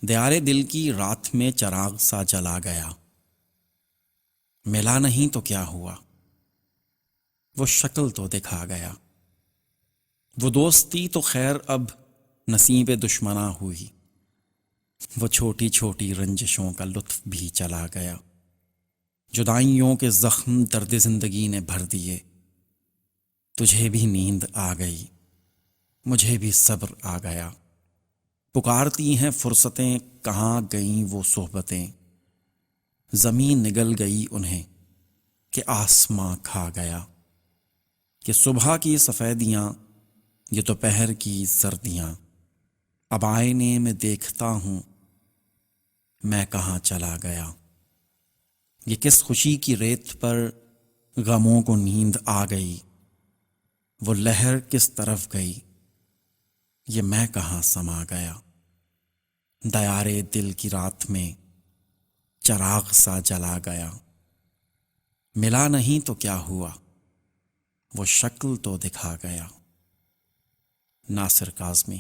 دیارے دل کی رات میں چراغ سا جلا گیا، ملا نہیں تو کیا ہوا، وہ شکل تو دکھا گیا۔ وہ دوستی تو خیر اب نصیب دشمنا ہوئی، وہ چھوٹی چھوٹی رنجشوں کا لطف بھی چلا گیا۔ جدائیوں کے زخم درد زندگی نے بھر دیے، تجھے بھی نیند آ گئی، مجھے بھی صبر آ گیا۔ پکارتی ہیں فرصتیں، کہاں گئیں وہ صحبتیں، زمین نگل گئی انہیں کہ آسماں کھا گیا۔ کہ صبح کی سفیدیاں، یہ دوپہر کی سردیاں، اب آئینے میں دیکھتا ہوں میں کہاں چلا گیا۔ یہ کس خوشی کی ریت پر غموں کو نیند آ گئی، وہ لہر کس طرف گئی، یہ میں کہاں سما گیا۔ دیارے دل کی رات میں چراغ سا جلا گیا، ملا نہیں تو کیا ہوا، وہ شکل تو دکھا گیا۔ ناصر کاظمی۔